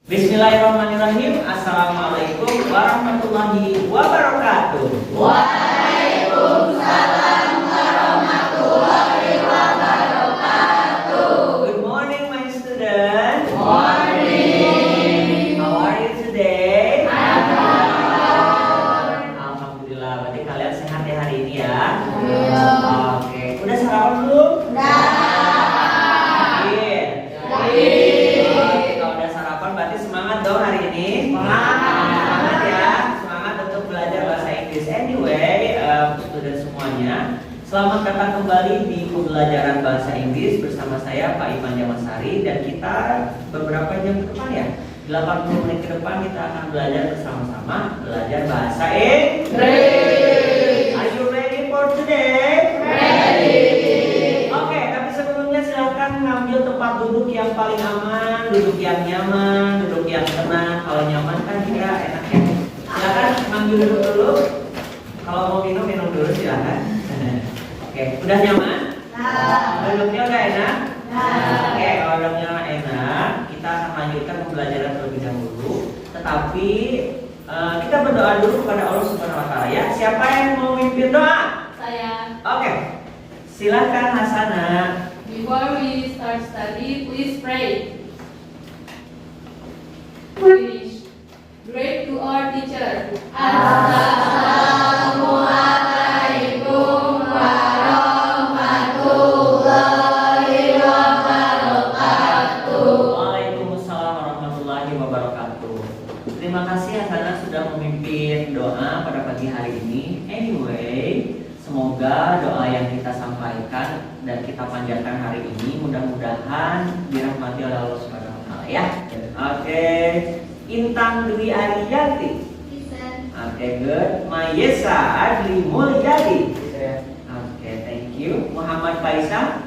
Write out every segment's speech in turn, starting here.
Bismillahirrahmanirrahim. Assalamualaikum warahmatullahi wabarakatuh. Waalaikumsalam warahmatullahi wabarakatuh. Good morning my student. Morning. How are you today? Alhamdulillah. Alhamdulillah. Berarti kalian sehat ya hari ini ya? Iya. Oke. Udah sarapan belum? Udah. Semangat dong hari ini. Semangat ya. Semangat untuk belajar bahasa Inggris. Anyway, student semuanya, selamat datang kembali di pembelajaran bahasa Inggris bersama saya Pak Iman Jamasari, dan kita beberapa jam ke depan ya, 80 menit ke depan kita akan belajar bersama-sama belajar bahasa Inggris. Are you ready for today? Ready. Oke, tapi sebelumnya silahkan ngambil tempat duduk yang paling aman, duduk yang nyaman, duduk yang tenang. Kalau nyaman kan kita enak ya. Silakan ngambil duduk dulu. Kalau mau minum, minum dulu silakan. Oke, udah nyaman? Duduknya udah enak? Oke, kalau duduknya enak, kita akan lanjutkan pembelajaran terlebih dahulu. Tetapi kita berdoa dulu kepada Allah Subhanahu Wa Taala ya. Siapa yang mau mimpin doa? Saya. Oke, silakan Hasana. Before we start study, please pray. Finish. Great to our teacher. Assalamualaikum warahmatullahi wabarakatuh. Waalaikumsalam warahmatullahi wabarakatuh. Terima kasih Hasana sudah memimpin doa pada pagi hari ini. Anyway, semoga doa yang kita sampaikan dan kita panjatkan hari ini mudah-mudahan dirahmati oleh Allah Subhanahu Wa Taala ya. Oke. Intan Dwi Ariyati. Oke, good. Mayesa Adli Mulyadi. Oke, thank you. Muhammad Faisal.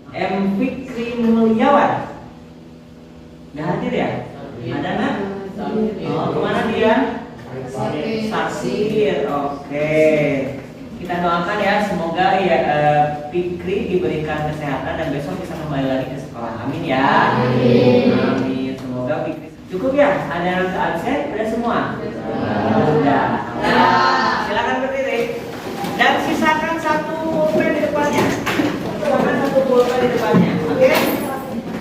M. Fikri Mulyawan. Nggak hadir ya? Ada nak? Oh, kemana dia? Saksir. Oke. Kita doakan ya, semoga ya Fikri diberikan kesehatan dan besok bisa kembali lagi ke sekolah. Amin ya. Amin. Semoga Fikri cukup ya. Ada yang absen? Udah semua? Sudah. Silakan berdiri. Dan sisakan satu pulpen di depannya. Sisakan satu pulpen di depannya. Oke?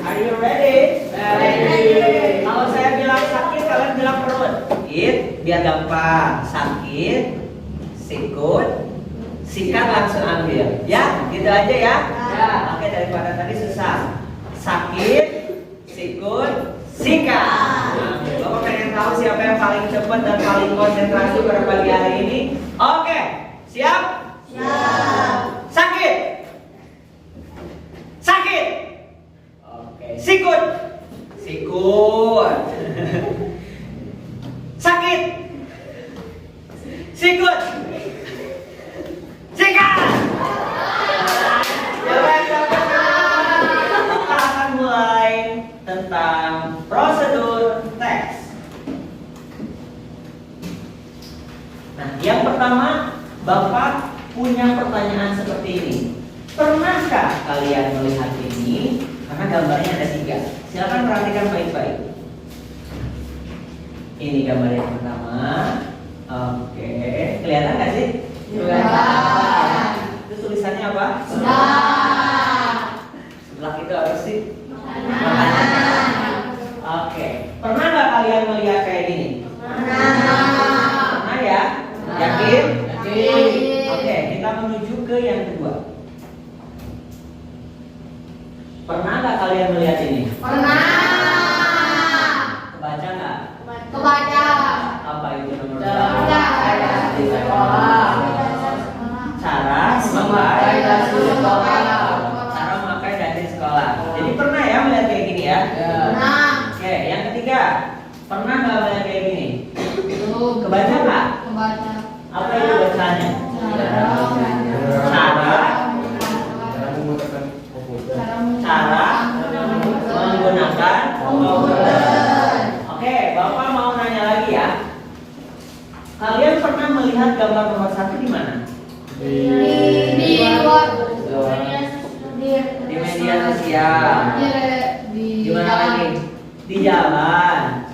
Are you ready? Ready. Kalau saya bilang sakit, kalian bilang perut. Biar gampang. Sakit, sikut, sikat langsung ambil. Ya, gitu aja ya. Oke, daripada tadi susah. Sakit, sikut, sikat. Bapak pengen tahu siapa yang paling cepat dan paling konsentrasi pada pagi hari ini? Oke, siap? Siap. Sakit. Sakit. Oke, sikut. Sikut. Sakit. Sikut. Sikat. Kita akan mulai tentang prosedur teks. Nah, yang pertama, Bapak punya pertanyaan seperti ini. Pernahkah kalian melihat ini? Karena gambarnya ada 3. Silakan perhatikan baik-baik. Ini gambar yang pertama. Oke, kelihatan nggak sih? Kelihatan. Itu tulisannya apa? Sebelah itu apa sih? Oke, pernah nggak kalian melihat kayak gini? Pernah ya? Yakin? Oke, kita menuju ke yang kedua. Pernah nggak kalian melihat ini? Kebaca nggak? Apa itu menurut kamu? Di sekolah. Cara memakai dasi sekolah. Jadi pernah ya melihat kayak gini ya? Oke, yang ketiga, pernah nggak melihat kayak gini? Kebaca nggak? Apa itu bacanya? Cara menggunakan komputer. Oke, Bapak mau nanya lagi ya. Kalian pernah melihat gambar nomor 1 di mana? Di media sosial. Di mana lagi? Di jalan. jalan.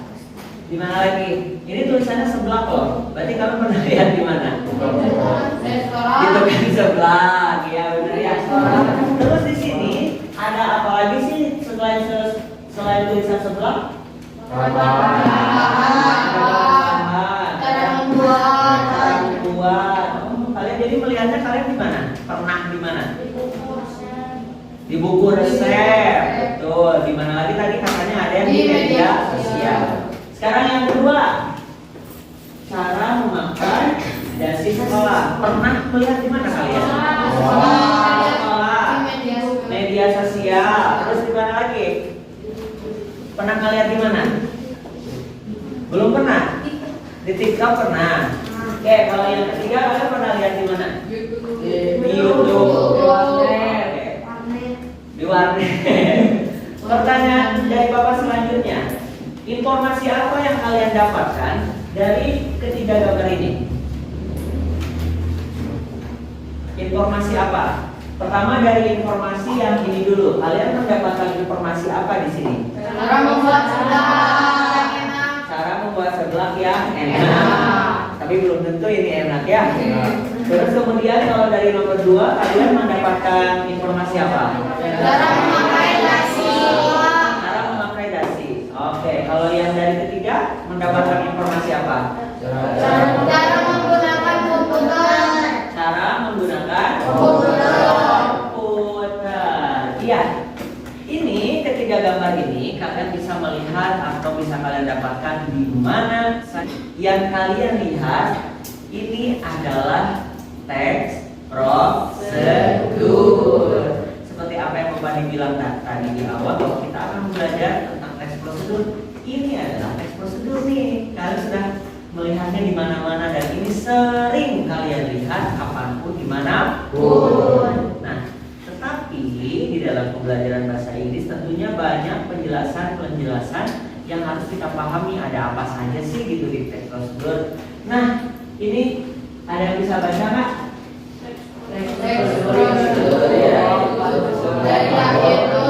Di mana lagi? Ini tulisannya sebelah loh. Berarti kamu pernah lihat di mana? Di tukang sebelah. Ya benar ya. Terus di sini ada apa lagi sih selain tulisan sebelah? Cara membuat. Oh, kalian jadi melihatnya kalian di mana? Pernah di mana? Di buku resep. Betul. Di mana lagi tadi katanya ada yang di media sosial. Sekarang yang kedua, cara memakai dasi sekolah. Pernah melihat di mana kalian? Sekolah. Media sosial. Terus di mana lagi? Pernah kalian di mana? Belum pernah? Di TikTok pernah. Oke, kalau yang ketiga kalian pernah lihat di mana? Di YouTube. Di warnet. Pertanyaan dari Bapak selanjutnya, informasi apa yang kalian dapatkan dari ketiga gambar ini? Informasi apa? Pertama dari informasi yang ini dulu. Kalian mendapatkan informasi apa di sini? Cara membuat seblak yang enak. Cara membuat seblak yang enak. Tapi belum tentu ini enak ya. Terus kemudian kalau dari nomor 2 kalian mendapatkan informasi apa? Cara memakai dasi. Cara memakai dasi. Oke, kalau yang dari ketiga mendapatkan informasi apa? Cara menggunakan komputer. Cara menggunakan Komputer. Iya. Ini ketiga gambar ini kalian bisa melihat atau bisa kalian dapatkan di mana saja. Yang kalian lihat ini adalah teks prosedur. Seperti apa yang Bapak bilang tadi di awal bahwa kita akan belajar tentang teks prosedur. Ini adalah teks prosedur nih. Kalian sudah melihatnya di mana-mana dan ini sering kalian lihat kapanpun dimanapun. Nah, tetapi di dalam pembelajaran bahasa Inggris tentunya banyak penjelasan-penjelasan yang harus kita pahami. Ada apa saja sih gitu di teks prosedur. Nah, ini ada yang bisa baca nggak? Teks prosedur yaitu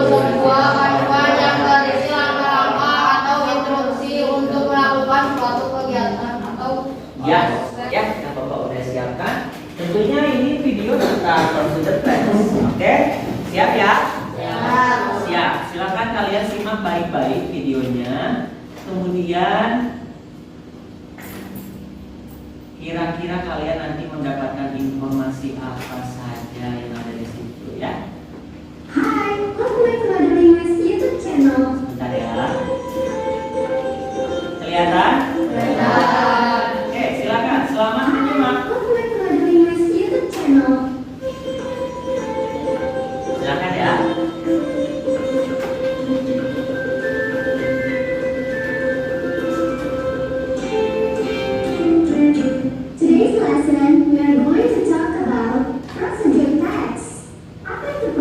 sebuah panduan yang berisi langkah-langkah atau instruksi untuk melakukan suatu kegiatan atau Ya, yang Bapak udah siapkan. Tentunya ini video tentang prosedur teks. Oke, siap ya? Siap. Silakan kalian simak baik-baik videonya. Kemudian kira-kira kalian nanti mendapatkan informasi apa saja yang ada di situ ya. Hi, welcome back to Mother Linguist YouTube channel. Bentar ya. Kelihatan? Oke, silakan. Selamat menyimak. Welcome back to Mother Linguist YouTube channel. Silakan ya. Today's lesson, we are going to talk about procedure text. Apa itu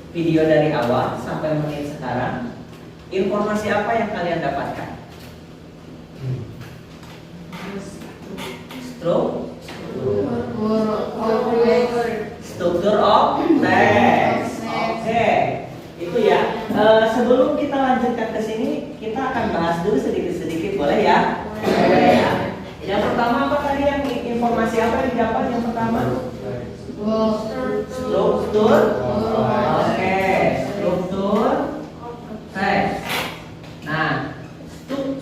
video dari awal sampai menit sekarang, informasi apa yang kalian dapatkan? Struktur of text. Oke, itu ya. Sebelum kita lanjutkan ke sini, kita akan bahas dulu sedikit-sedikit, boleh ya? Boleh ya. Yang pertama apa tadi, yang informasi apa yang didapat yang pertama? Struktur. Oke, struktur teks. Nah,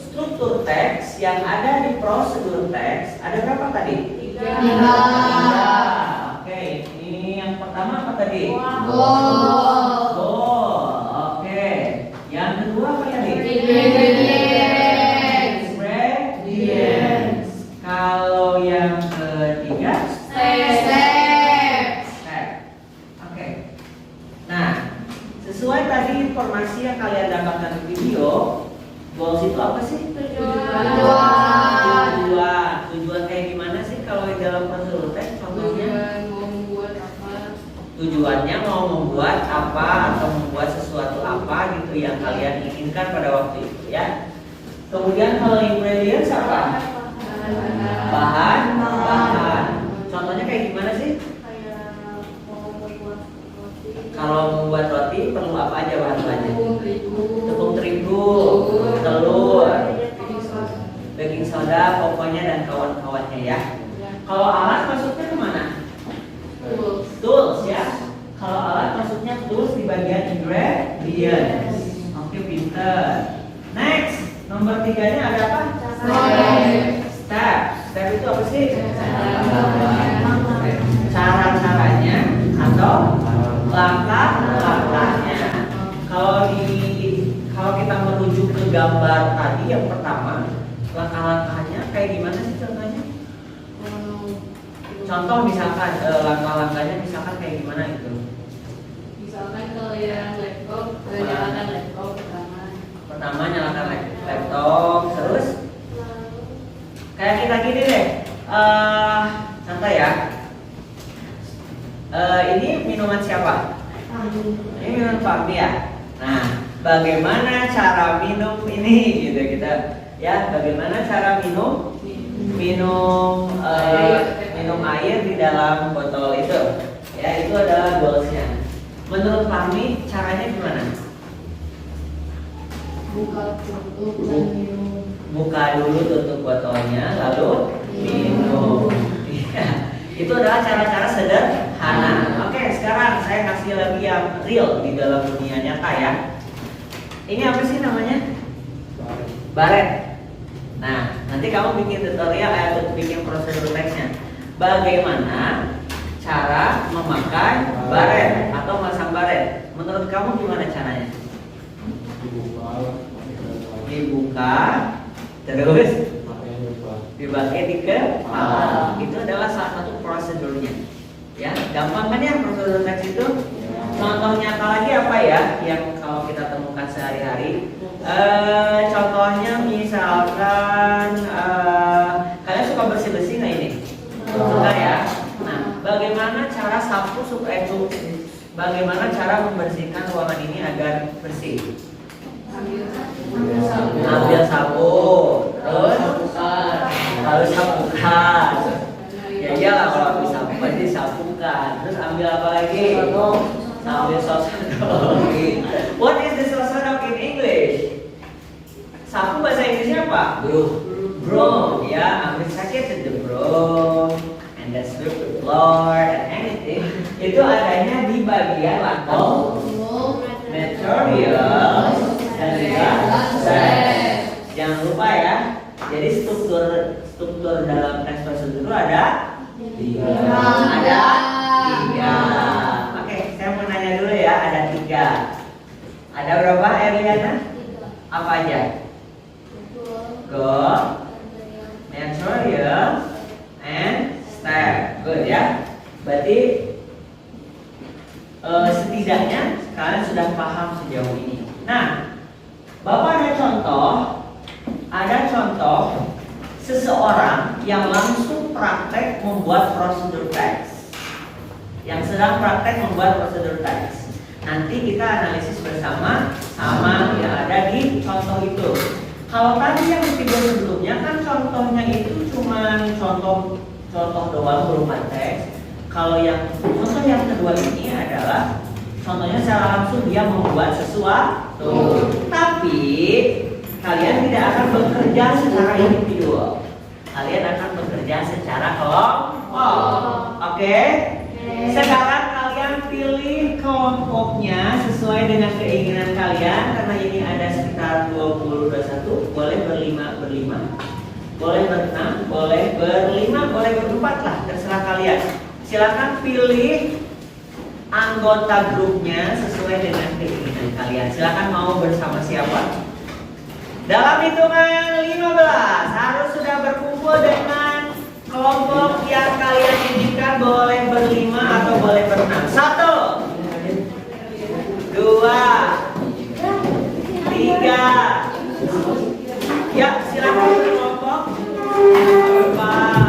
struktur teks yang ada di prosedur teks ada berapa tadi? 3. Oke, ini yang pertama apa tadi? Goal. Oke. Yang kedua apa tadi? Ingredients. Kalau yang ketiga? Step. Oke. Nah, sesuai tadi informasi yang kalian dapatkan di video, goals itu apa sih? Tujuan kayak gimana sih kalau di dalam prosedur teks? Contohnya tujuannya mau membuat apa atau membuat sesuatu apa gitu yang kalian inginkan pada waktu itu ya. Kemudian kalau ingredients apa? Bahan. Contohnya kayak gimana sih? Kalau membuat roti perlu apa aja bahan-bahannya? Tepung terigu, telur, baking soda, pokoknya dan kawan-kawannya ya. Kalau alat masuknya kemana? Tools ya. Kalau alat masuknya tools di bagian ingredients. Oke, pinter. Next, nomor 3-nya ada apa? Step. Step itu apa sih? Cara-caranya atau langkah-langkahnya. Kalau kita merujuk ke gambar tadi yang pertama, langkah-langkahnya kayak gimana sih contohnya? Contoh misalkan langkah-langkahnya misalkan kayak gimana itu? Misalkan kalau yang laptop, nyalakan laptop pertama. Pertama nyalakan laptop, terus kayak kita gini deh. Contoh ya. Ini minuman siapa? Ini minuman Pak ya. Nah, bagaimana cara minum ini gitu kita ya? Bagaimana cara minum air di dalam botol itu? Ya, itu adalah goalsnya. Menurut Fahmi caranya gimana? Buka dulu tutup botolnya, lalu minum. Ya, itu adalah cara-cara sederhana. Oke, sekarang saya kasih lagi yang real di dalam dunia nyata ya. Ini apa sih namanya? Baret. Nah, nanti kamu bikin tutorial atau bikin prosedur teksnya. Bagaimana cara memakai baret atau masang baret? Menurut kamu gimana caranya? Dibuka, terus dipakai di kepala. Itu adalah salah satu prosedurnya. Ya, gampang kan ya prosedur teks itu? Contoh nyata lagi apa ya yang kalau kita temukan sehari-hari? Contohnya misalkan kalian suka bersih-bersih nggak ini? Suka ya. Nah, bagaimana cara bagaimana cara membersihkan ruangan ini agar bersih? Ambil sapu, terus harus sapukan. Ya iyalah kalau habis sapu pasti sapukan. Terus ambil apa lagi? Ambil sosodok. What is the sosodok in English? Sapu bahasa Inggrisnya apa? Broom. Ya, ambil saja the broom and then sweep the floor and anything. Itu adanya di bagian lantai, materials dan juga set. Jangan lupa ya. Jadi struktur dalam teks prosedur ada 3. Ada 3. Oke, saya mau nanya dulu ya. Ada 3. Ada berapa, Erliana? Apa aja? Goal, material, and step. Good ya. Berarti setidaknya kalian sudah paham sejauh ini. Nah, Bapak ada contoh seseorang yang langsung praktek membuat prosedur teks. Yang sedang praktek membuat prosedur teks. Nanti kita analisis bersama sama yang ada di contoh itu. Kalau tadi yang video sebelumnya kan contohnya itu cuma contoh doang berupa teks. Kalau yang contoh yang kedua ini adalah contohnya secara langsung dia membuat sesuatu. Tapi kalian tidak akan bekerja secara individual. Kalian akan bekerja secara kelompok. Oke? Sekarang kalian pilih kelompoknya sesuai dengan keinginan kalian. Karena ini ada sekitar 21, boleh berlima, boleh berenam, boleh berlima, boleh berempat lah, terserah kalian. Silakan pilih anggota grupnya sesuai dengan keinginan kalian. Silakan mau bersama siapa? Dalam hitungan 15 harus sudah berkumpul dengan kelompok yang kalian inginkan, boleh berlima atau boleh berenam. 1, 2, 3. Ya, silakan berkelompok. 4.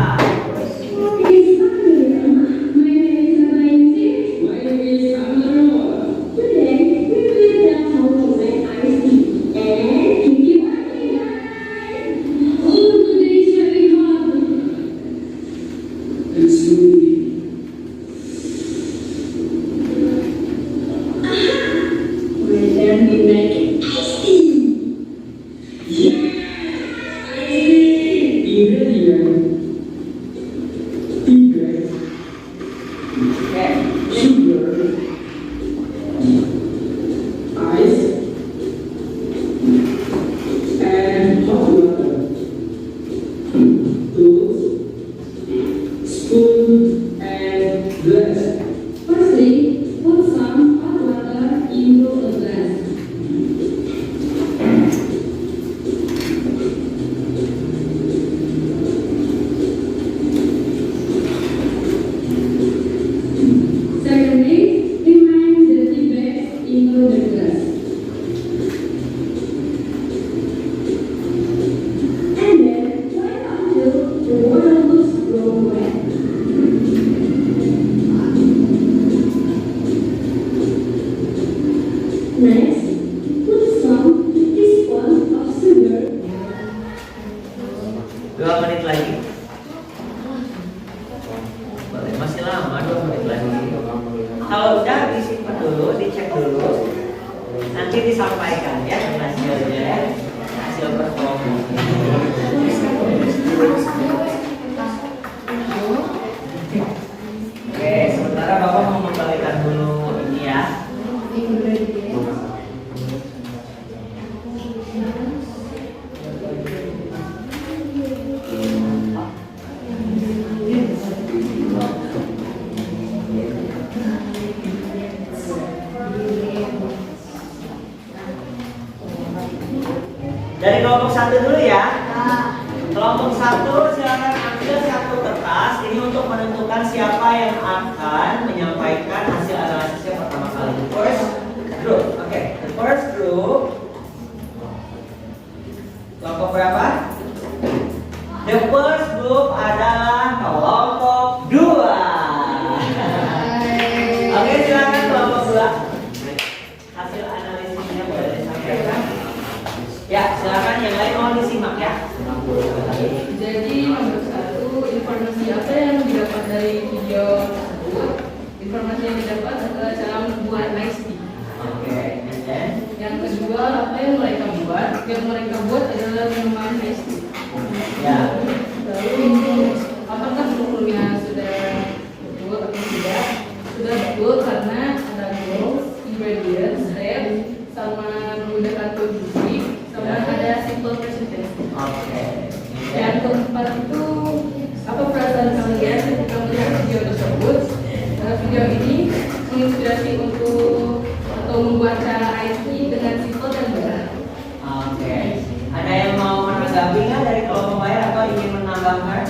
Dari kelompok 1 dulu ya. Kelompok 1 silakan ambil satu kertas ini untuk menentukan siapa yang akan menyampaikan hasil analisisnya pertama kali. First group. Oke, the first group. Kelompok berapa? The first group adalah kelompok 2. Oke, silakan kelompok 2. Hasil analisisnya boleh disampaikan. Ya, silakan yang lain mau disimak ya. Jadi nomor 1, informasi apa yang didapat dari video tersebut? Informasi yang didapat adalah cara membuat nice tea. Oke, and then Yang kedua, apa yang mereka buat? Yang mereka buat adalah minuman nice tea. ya. Lalu, apakah seluruhnya sudah betul atau tidak? Sudah betul karena ada goals, ingredients, step, sama menggunakan produksi, sama ada simple presentation. Oke. Yang keempat itu apa perasaan kalian ketika melihat video tersebut? Video ini menginspirasi untuk atau membuat cara IT dengan simple dan mudah. Oke. Ada yang mau menanggapi nggak dari kelompok lain atau ingin menambahkan?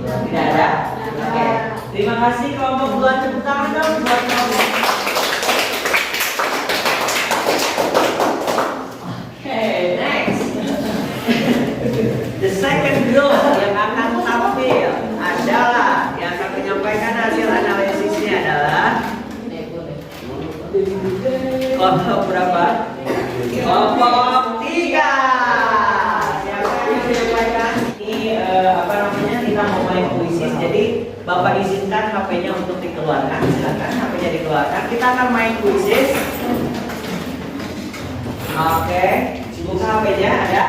Tidak ada. Oke. Terima kasih kelompok 2, tepuk tangan dong buat kelompok. Oke, next. The second group yang akan tampil adalah yang akan menyampaikan hasil analisisnya adalah Kelompok berapa? Kelompok 3. Siapa yang menyampaikan? Ini apa namanya? Kita mau main kuisis. Jadi Bapak izinkan HP-nya untuk dikeluarkan. Silakan HP-nya dikeluarkan. Kita akan main kuisis. Oke, buka HP-nya ada.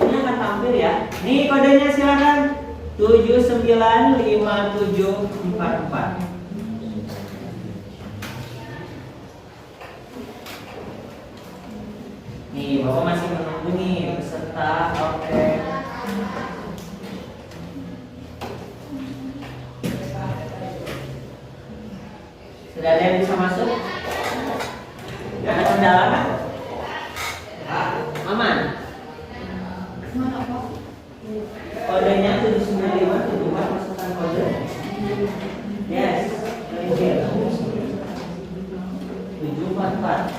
Ini akan tampil ya. Nih kodenya silakan. 795744. Nih, Bapak masih menunggu nih peserta. Oke. Sudah ada yang bisa masuk? Gak ada kendala kan? Aman? Kodenya 795744, masukkan kode. Yes, 744.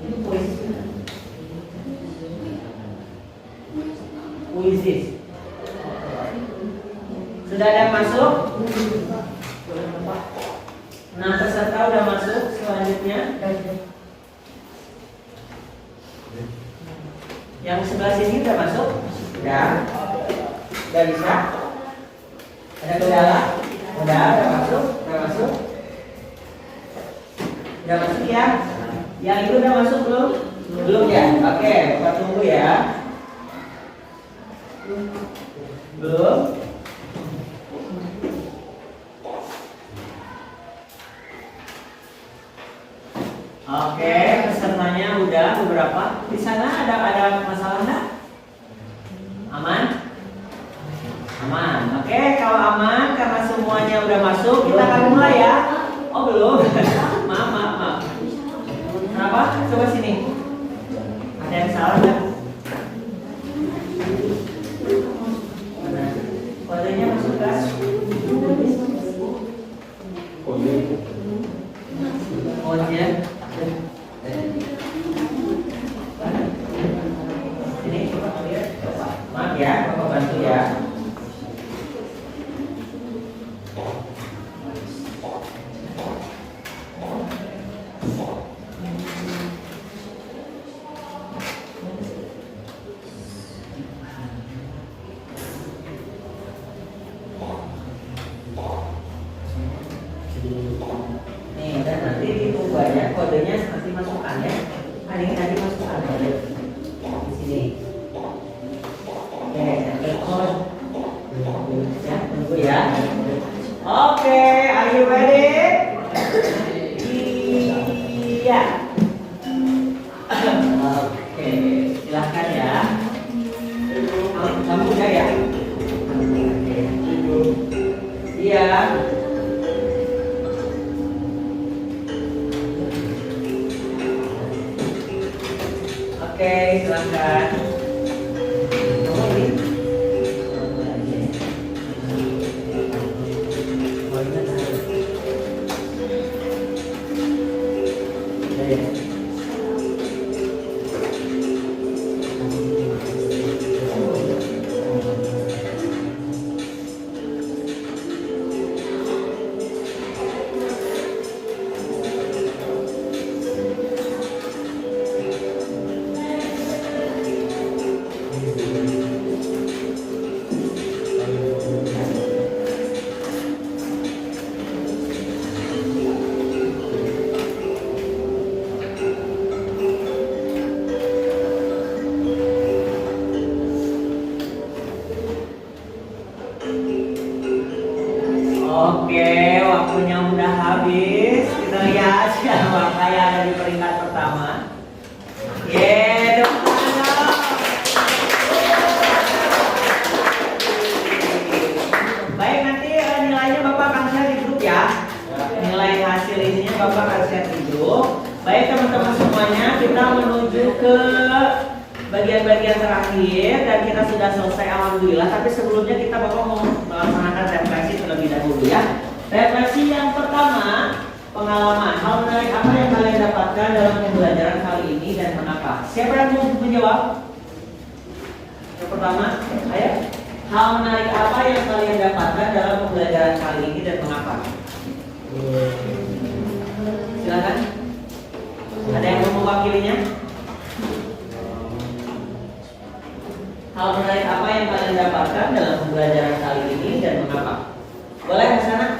Ini kuisis. Sudah ada yang masuk? Nah, peserta udah masuk. Selanjutnya yang sebelah sini udah masuk? Udah bisa? Ada kendala? Udah masuk? Udah masuk? Udah masuk ya? Yang itu udah masuk belum? Belum ya? Oke, Bapak tunggu ya. Belum? Oke, pesertanya udah beberapa. Di sana ada masalah nggak? Aman? Aman. Oke, kalau aman karena semuanya udah masuk, kita akan mulai ya. Oh belum? Maaf. Kenapa? Coba sini. Ada yang salah nggak? Mana? Kodenya masuk nggak? Kodenya. Ini Bapak lihat. Maaf ya, Bapak bantu ya. Nih, dan nanti ditunggu aja kodenya nanti masukkan ya. Hari ini tadi masukkan kode di sini. Oke, enter code. Ya, tunggu ya. Oke, are you ready? Iya. Oke, silahkan ya. Kamu udah ya? Iya. Oke, silakan. Kamu ini? Oke, waktunya udah habis. Kita lihat siapa yang ada di peringkat pertama. Baik, nanti nilainya Bapak akan share di grup ya. Nilai hasil ininya Bapak akan share di grup. Baik teman-teman semuanya, kita menuju ke bagian-bagian terakhir dan kita sudah selesai alhamdulillah. Tapi sebelumnya kita Bapak mau melaksanakan refleksi terlebih dahulu ya. Refleksi yang pertama, pengalaman. Hal menarik apa yang kalian dapatkan dalam pembelajaran kali ini dan mengapa? Siapa yang mau menjawab? Yang pertama, ayo. Hal menarik apa yang kalian dapatkan dalam pembelajaran kali ini dan mengapa? Silakan. Ada yang mau mewakilinya? Hal menarik apa yang kalian dapatkan dalam pembelajaran kali ini dan mengapa? Boleh Hasanah?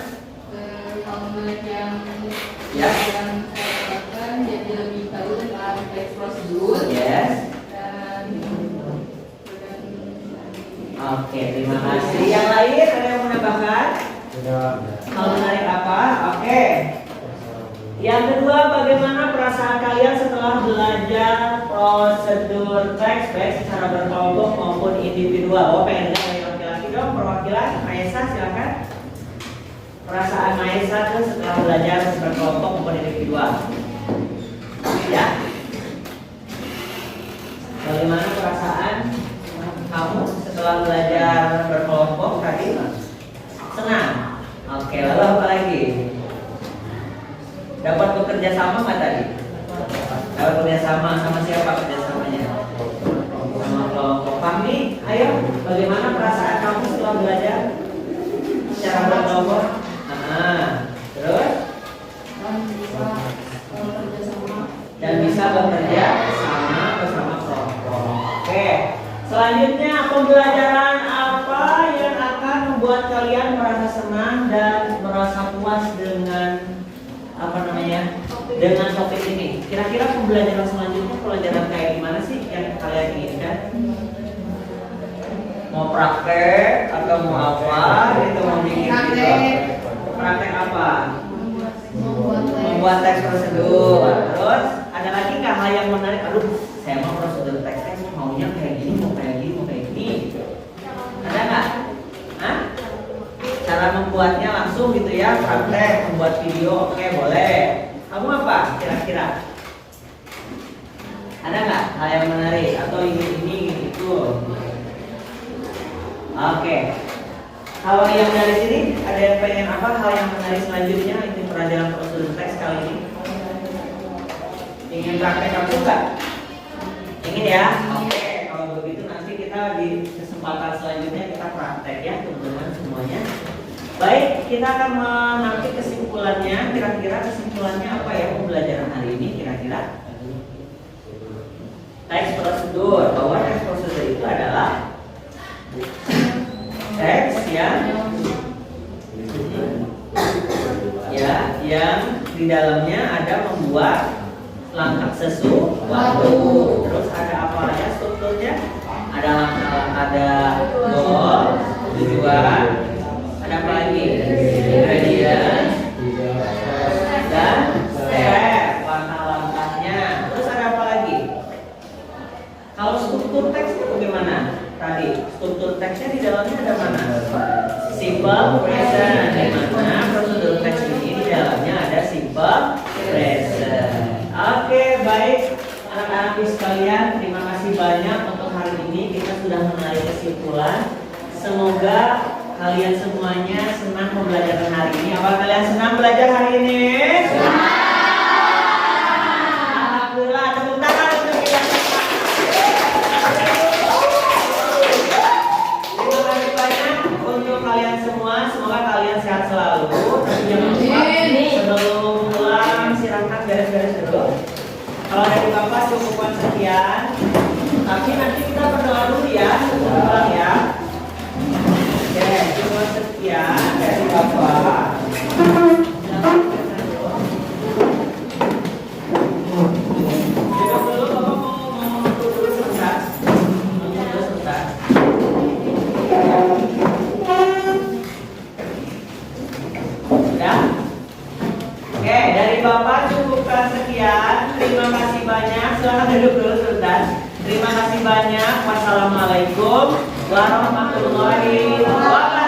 Hal menarik yang Ya. saya dapatkan jadi lebih tahu tentang teks prosedur. Yes. Dan Oke, terima kasih. Yang lain ada yang menambahkan? Hal menarik apa? Oke. Yang kedua, bagaimana perasaan kalian setelah belajar prosedur teks baik secara berkelompok maupun individual? Oh, pengen dengar dari laki-laki dong, perwakilan. Maesa, silakan. Perasaan Maesa tuh setelah belajar berkelompok maupun individual. Ya. Bagaimana perasaan kamu setelah belajar berkelompok tadi? Senang. Oke, lalu apa lagi? Dapat bekerja sama nggak tadi? Dapat bekerja sama siapa kerjasamanya? Sama kelompok. Fahmi, ayo, bagaimana perasaan kamu setelah belajar secara berkelompok? Terus? Dan bisa bekerja sama bersama kelompok. Oke. Selanjutnya, pembelajaran apa yang akan membuat kalian merasa senang dan merasa puas dengan dengan topik ini? Kira-kira pembelajaran selanjutnya pelajaran kayak gimana sih yang kalian inginkan? Mau praktek atau mau apa? Gitu, mau bikin video? Praktek apa? Membuat teks prosedur. Terus ada lagi nggak hal yang menarik? Aduh, saya mau prosedur teks maunya kayak gini, mau kayak gini. Ada nggak? Hah? Cara membuatnya langsung gitu ya, praktek, membuat video, oke boleh. Kamu apa kira-kira? Ada nggak hal yang menarik atau ini itu? Oke. Kalau yang dari sini ada yang pengen apa? Hal yang menarik selanjutnya itu pelajaran prosedur teks kali ini. Ingin praktek langsung nggak? Ingin ya? Oke. Kalau begitu nanti kita di kesempatan selanjutnya kita praktek ya teman-teman semuanya. Baik, kita akan menanti kesimpulannya. Kira-kira kesimpulannya apa ya pembelajaran hari ini? Kira-kira teks prosedur. Bahwa teks prosedur itu adalah teks yang di dalamnya ada membuat langkah sesuatu. Terus ada apa aja strukturnya? Ada langkah, ada goal, tujuan, ada apa lagi? Ingredient dan step, langkah-langkahnya. Terus ada apa lagi? Kalau struktur teksnya bagaimana? Tadi struktur teksnya di dalamnya ada mana? Simple present, di mana prosedur teks ini di dalamnya ada simple present. Oke, baik anak-anak sekalian, terima kasih banyak untuk hari ini kita sudah menarik kesimpulan. Semoga kalian semuanya senang pembelajaran hari ini. Apa kalian senang belajar hari ini? Alhamdulillah, tepuk tangan untuk kita. Terima kasih banyak untuk kalian semua. Semoga kalian sehat selalu. Dan jangan lupa sebelum pulang silahkan beres-beres dulu. Kalau dari Bapak cukupan sekian. Tapi nanti kita berdoa dulu ya sebelum pulang ya. Oke, cuma sekian dari Bapak. Duduk dulu, Bapak mau duduk sebentar. Duduk sebentar. Sudah? Oke, dari Bapak cukupkan sekian. Terima kasih banyak. Silahkan duduk dulu sebentar. Terima kasih banyak. Wassalamualaikum warahmatullahi wabarakatuh.